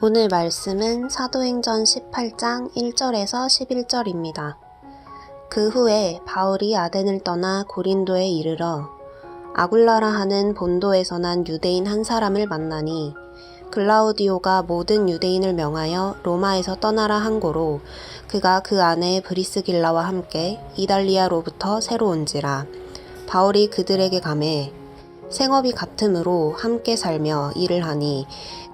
오늘 말씀은 사도행전 18장 1절에서 11절입니다. 그 후에 바울이 아덴을 떠나 고린도에 이르러 아굴라라 하는 본도에서 난 유대인 한 사람을 만나니 글라우디오가 모든 유대인을 명하여 로마에서 떠나라 한 고로 그가 그 안에 브리스길라와 함께 이달리아로부터 새로 온지라. 바울이 그들에게 가매 생업이 같으므로 함께 살며 일을 하니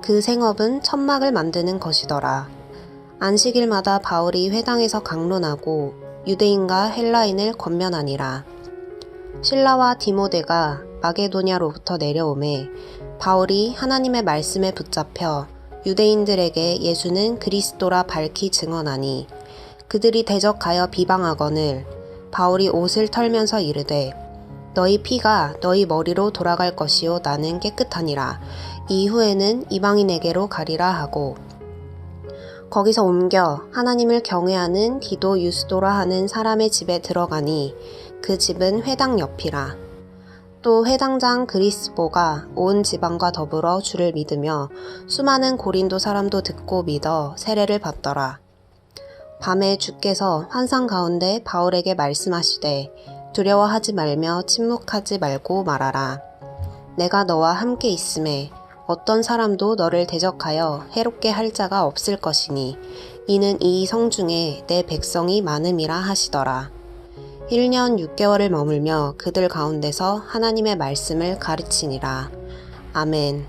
그 생업은 천막을 만드는 것이더라. 안식일마다 바울이 회당에서 강론하고 유대인과 헬라인을 권면하니라. 실라와 디모데가 마게도냐로부터 내려오매 바울이 하나님의 말씀에 붙잡혀 유대인들에게 예수는 그리스도라 밝히 증언하니 그들이 대적하여 비방하거늘 바울이 옷을 털면서 이르되 너희 피가 너희 머리로 돌아갈 것이요 나는 깨끗하니라. 이후에는 이방인에게로 가리라 하고 거기서 옮겨 하나님을 경외하는 디도 유스도라 하는 사람의 집에 들어가니 그 집은 회당 옆이라. 또 회당장 그리스보가 온 지방과 더불어 주를 믿으며 수많은 고린도 사람도 듣고 믿어 세례를 받더라. 밤에 주께서 환상 가운데 바울에게 말씀하시되 두려워하지 말며 침묵하지 말고 말하라. 내가 너와 함께 있음에 어떤 사람도 너를 대적하여 해롭게 할 자가 없을 것이니 이는 이 성중에 내 백성이 많음이라 하시더라. 1년 6개월을 머물며 그들 가운데서 하나님의 말씀을 가르치니라. 아멘.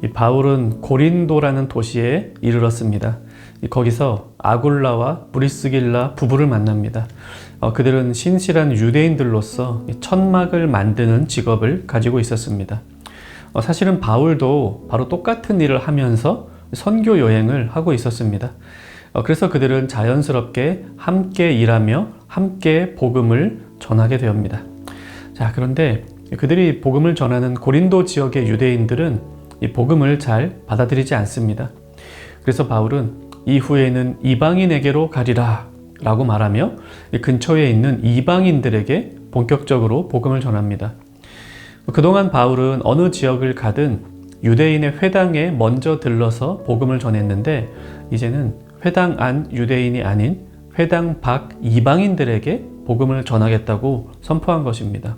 이 바울은 고린도라는 도시에 이르렀습니다. 거기서 아굴라와 브리스길라 부부를 만납니다. 그들은 신실한 유대인들로서 천막을 만드는 직업을 가지고 있었습니다. 사실은 바울도 바로 똑같은 일을 하면서 선교 여행을 하고 있었습니다. 그래서 그들은 자연스럽게 함께 일하며 함께 복음을 전하게 되옵니다. 자, 그런데 그들이 복음을 전하는 고린도 지역의 유대인들은 이 복음을 잘 받아들이지 않습니다. 그래서 바울은 이후에는 이방인에게로 가리라 라고 말하며 근처에 있는 이방인들에게 본격적으로 복음을 전합니다. 그동안 바울은 어느 지역을 가든 유대인의 회당에 먼저 들러서 복음을 전했는데 이제는 회당 안 유대인이 아닌 회당 밖 이방인들에게 복음을 전하겠다고 선포한 것입니다.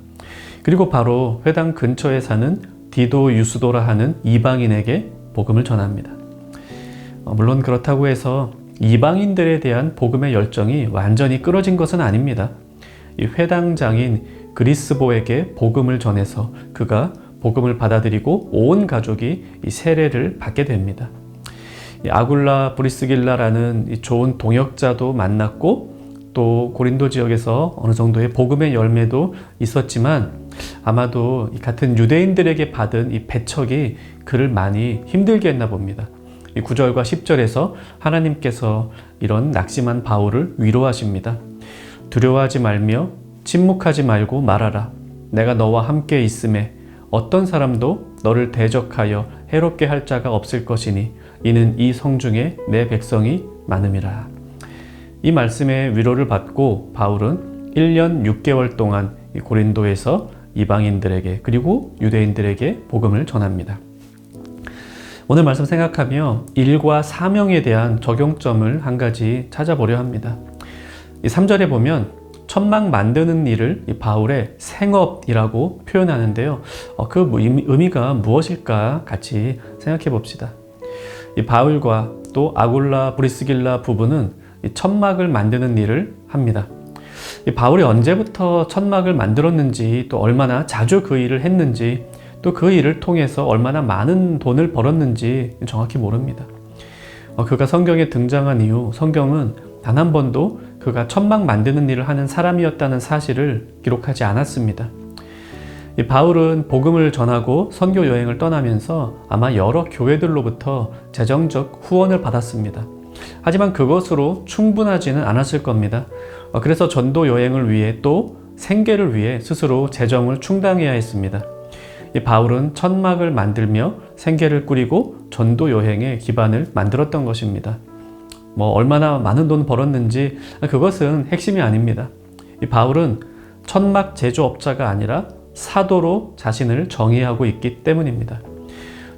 그리고 바로 회당 근처에 사는 디도 유스도라 하는 이방인에게 복음을 전합니다. 물론 그렇다고 해서 이방인들에 대한 복음의 열정이 완전히 끊어진 것은 아닙니다. 이 회당장인 그리스보에게 복음을 전해서 그가 복음을 받아들이고 온 가족이 이 세례를 받게 됩니다. 이 아굴라 브리스길라라는 이 좋은 동역자도 만났고 또 고린도 지역에서 어느 정도의 복음의 열매도 있었지만 아마도 이 같은 유대인들에게 받은 이 배척이 그를 많이 힘들게 했나 봅니다. 이 9절과 10절에서 하나님께서 이런 낙심한 바울을 위로하십니다. 두려워하지 말며 침묵하지 말고 말하라. 내가 너와 함께 있음에 어떤 사람도 너를 대적하여 해롭게 할 자가 없을 것이니 이는 이 성중에 내 백성이 많음이라. 이 말씀의 위로를 받고 바울은 1년 6개월 동안 고린도에서 이방인들에게 그리고 유대인들에게 복음을 전합니다. 오늘 말씀 생각하며 일과 사명에 대한 적용점을 한 가지 찾아보려 합니다. 이 3절에 보면 천막 만드는 일을 바울의 생업이라고 표현하는데요. 그 의미가 무엇일까 같이 생각해 봅시다. 이 바울과 또 아굴라 브리스길라 부부는 이 천막을 만드는 일을 합니다. 이 바울이 언제부터 천막을 만들었는지 또 얼마나 자주 그 일을 했는지 또 그 일을 통해서 얼마나 많은 돈을 벌었는지 정확히 모릅니다. 그가 성경에 등장한 이후 성경은 단 한 번도 그가 천막 만드는 일을 하는 사람이었다는 사실을 기록하지 않았습니다. 이 바울은 복음을 전하고 선교 여행을 떠나면서 아마 여러 교회들로부터 재정적 후원을 받았습니다. 하지만 그것으로 충분하지는 않았을 겁니다. 그래서 전도 여행을 위해 또 생계를 위해 스스로 재정을 충당해야 했습니다. 이 바울은 천막을 만들며 생계를 꾸리고 전도 여행의 기반을 만들었던 것입니다. 얼마나 많은 돈 벌었는지 그것은 핵심이 아닙니다. 이 바울은 천막 제조업자가 아니라 사도로 자신을 정의하고 있기 때문입니다.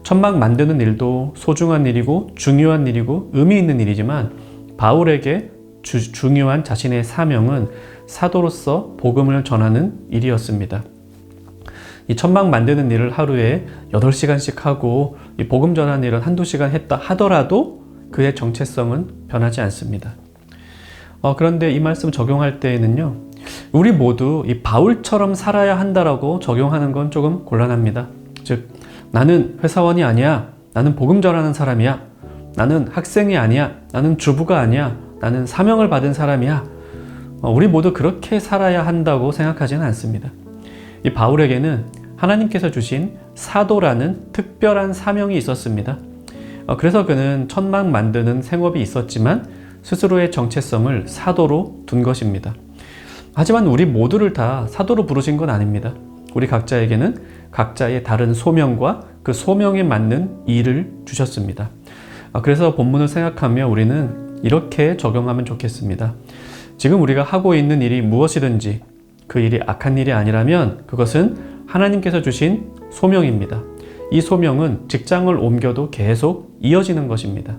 천막 만드는 일도 소중한 일이고 중요한 일이고 의미 있는 일이지만 바울에게 중요한 자신의 사명은 사도로서 복음을 전하는 일이었습니다. 이 천막 만드는 일을 하루에 8시간씩 하고 이 복음 전하는 일은 한두 시간 했다 하더라도 그의 정체성은 변하지 않습니다. 그런데 이 말씀 적용할 때에는요, 우리 모두 이 바울처럼 살아야 한다라고 적용하는 건 조금 곤란합니다. 즉, 나는 회사원이 아니야. 나는 복음 전하는 사람이야. 나는 학생이 아니야. 나는 주부가 아니야. 나는 사명을 받은 사람이야. 우리 모두 그렇게 살아야 한다고 생각하지는 않습니다. 이 바울에게는 하나님께서 주신 사도라는 특별한 사명이 있었습니다. 그래서 그는 천막 만드는 생업이 있었지만 스스로의 정체성을 사도로 둔 것입니다. 하지만 우리 모두를 다 사도로 부르신 건 아닙니다. 우리 각자에게는 각자의 다른 소명과 그 소명에 맞는 일을 주셨습니다. 그래서 본문을 생각하며 우리는 이렇게 적용하면 좋겠습니다. 지금 우리가 하고 있는 일이 무엇이든지 그 일이 악한 일이 아니라면 그것은 하나님께서 주신 소명입니다. 이 소명은 직장을 옮겨도 계속 이어지는 것입니다.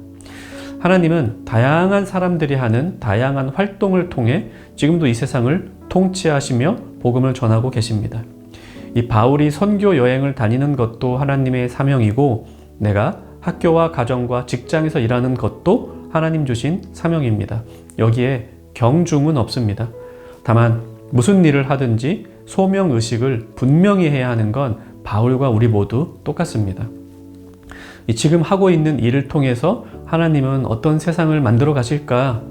하나님은 다양한 사람들이 하는 다양한 활동을 통해 지금도 이 세상을 통치하시며 복음을 전하고 계십니다. 이 바울이 선교 여행을 다니는 것도 하나님의 사명이고 내가 학교와 가정과 직장에서 일하는 것도 하나님 주신 사명입니다. 여기에 경중은 없습니다. 다만 무슨 일을 하든지 소명의식을 분명히 해야 하는 건 바울과 우리 모두 똑같습니다. 지금 하고 있는 일을 통해서 하나님은 어떤 세상을 만들어 가실까?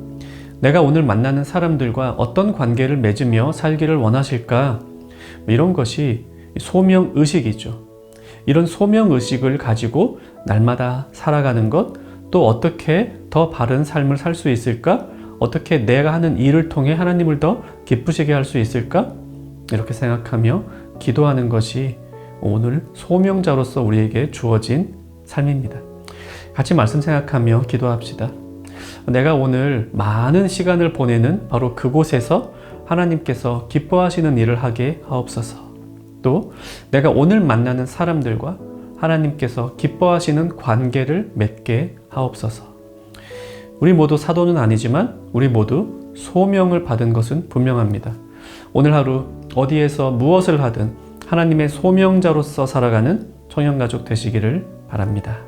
내가 오늘 만나는 사람들과 어떤 관계를 맺으며 살기를 원하실까? 이런 것이 소명의식이죠. 이런 소명의식을 가지고 날마다 살아가는 것, 또 어떻게 더 바른 삶을 살 수 있을까? 어떻게 내가 하는 일을 통해 하나님을 더 기쁘시게 할 수 있을까? 이렇게 생각하며 기도하는 것이 오늘 소명자로서 우리에게 주어진 삶입니다. 같이 말씀 생각하며 기도합시다. 내가 오늘 많은 시간을 보내는 바로 그곳에서 하나님께서 기뻐하시는 일을 하게 하옵소서. 또 내가 오늘 만나는 사람들과 하나님께서 기뻐하시는 관계를 맺게 하옵소서. 우리 모두 사도는 아니지만 우리 모두 소명을 받은 것은 분명합니다. 오늘 하루 어디에서 무엇을 하든 하나님의 소명자로서 살아가는 청년가족 되시기를 바랍니다.